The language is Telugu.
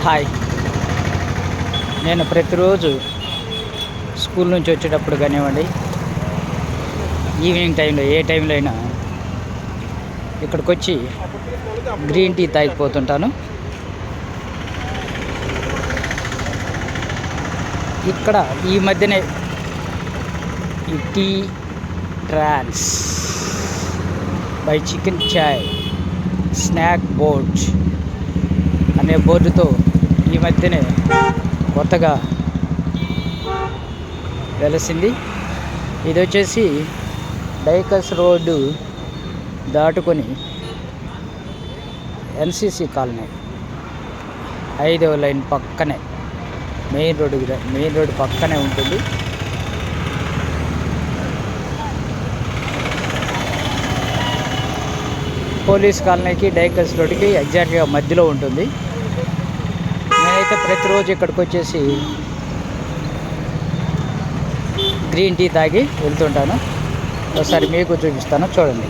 హాయ్. నేను ప్రతిరోజు స్కూల్ నుంచి వచ్చేటప్పుడు కానివ్వండి, ఈవినింగ్ టైంలో ఏ టైంలో అయినా ఇక్కడికి వచ్చి గ్రీన్ టీ తాగిపోతుంటాను. ఇక్కడ ఈ మధ్యనే ఈ T trans by chicken chai snack board అనే బోర్డుతో ఈ మధ్యనే కొత్తగా వెలసింది. ఇది వచ్చేసి డైకస్ రోడ్డు దాటుకొని ఎన్సిసి కాలనీ 5వ లైన్ పక్కనే మెయిన్ రోడ్డు పక్కనే ఉంటుంది. పోలీస్ కాలనీకి డైకస్ రోడ్డుకి ఎగ్జాక్ట్గా మధ్యలో ఉంటుంది. నేనైతే ప్రతిరోజు ఇక్కడికి వచ్చేసి గ్రీన్ టీ తాగి వెళ్తుంటాను. ఒకసారి మీకు చూపిస్తాను, చూడండి.